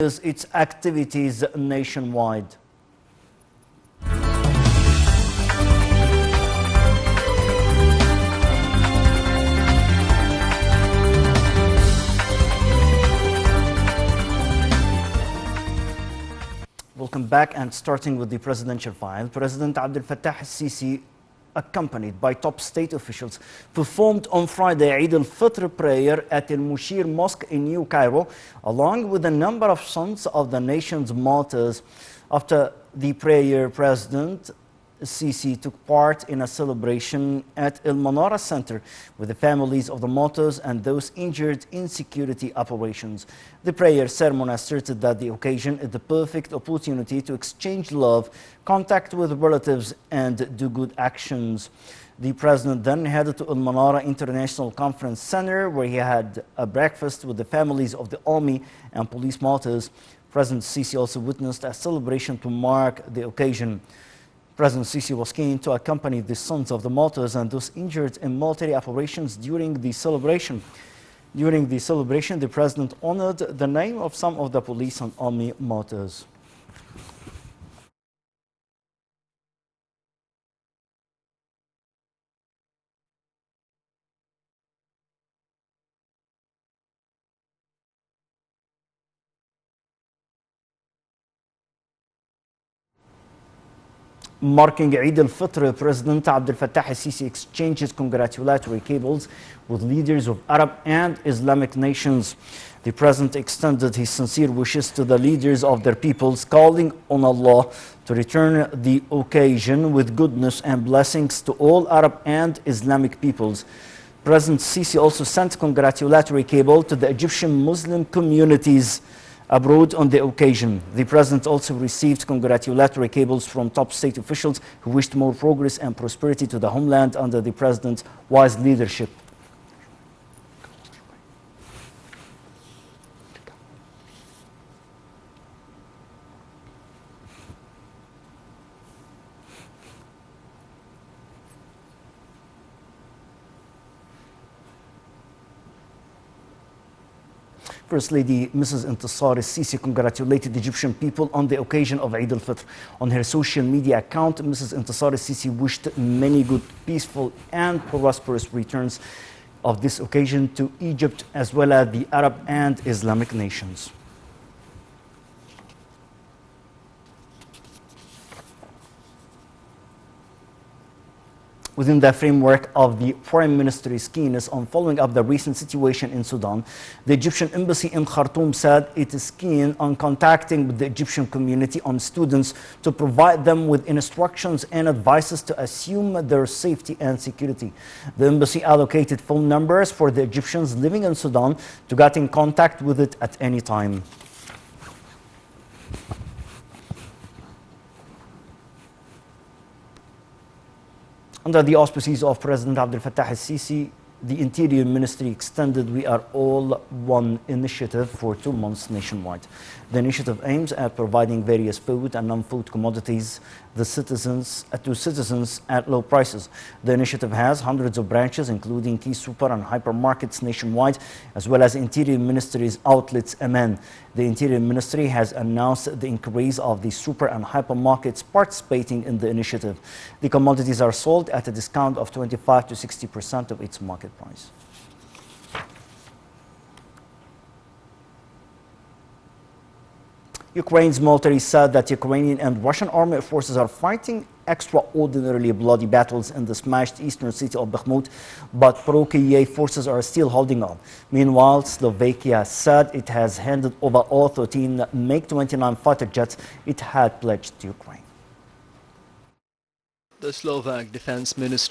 its activities nationwide. Welcome back, and starting with the presidential file, President Abdel Fattah al-Sisi, accompanied by top state officials, performed on Friday Eid al-Fitr prayer at Al-Mushir Mosque in New Cairo, along with a number of sons of the nation's martyrs. After the prayer, President Sisi took part in a celebration at El Manara Center with the families of the martyrs and those injured in security operations. The prayer ceremony asserted that the occasion is the perfect opportunity to exchange love, contact with relatives, and do good actions. The president then headed to El Manara International Conference Center, where he had a breakfast with the families of the army and police martyrs. President Sisi also witnessed a celebration to mark the occasion. President Sisi was keen to accompany the sons of the martyrs and those injured in military operations during the celebration. During the celebration, the president honored the name of some of the police and army martyrs. Marking Eid al-Fitr, President Abdel Fattah al-Sisi exchanges congratulatory cables with leaders of Arab and Islamic nations. The president extended his sincere wishes to the leaders of their peoples, calling on Allah to return the occasion with goodness and blessings to all Arab and Islamic peoples. President Sisi also sent congratulatory cable to the Egyptian Muslim communities abroad on the occasion. The president also received congratulatory cables from top state officials who wished more progress and prosperity to the homeland under the president's wise leadership. First Lady Mrs. Intisar al-Sisi congratulated the Egyptian people on the occasion of Eid al-Fitr. On her social media account, Mrs. Intisar al-Sisi wished many good, peaceful and prosperous returns of this occasion to Egypt as well as the Arab and Islamic nations. Within the framework of the Foreign Ministry's keenness on following up the recent situation in Sudan, the Egyptian embassy in Khartoum said it is keen on contacting with the Egyptian community on students to provide them with instructions and advices to assume their safety and security. The embassy allocated phone numbers for the Egyptians living in Sudan to get in contact with it at any time. Under the auspices of President Abdel Fattah al-Sisi, the Interior Ministry extended We Are All One initiative for 2 months nationwide. The initiative aims at providing various food and non-food commodities to citizens at low prices. The initiative has hundreds of branches, including key super and hypermarkets nationwide, as well as Interior Ministry's outlets Aman. The Interior Ministry has announced the increase of the super and hypermarkets participating in the initiative. The commodities are sold at a discount of 25 to 60% of its market price. Ukraine's military said that Ukrainian and Russian armed forces are fighting extraordinarily bloody battles in the smashed eastern city of Bakhmut, but pro-Kiev forces are still holding on. Meanwhile, Slovakia said it has handed over all 13 MiG-29 fighter jets it had pledged to Ukraine. The Slovak Defense Ministry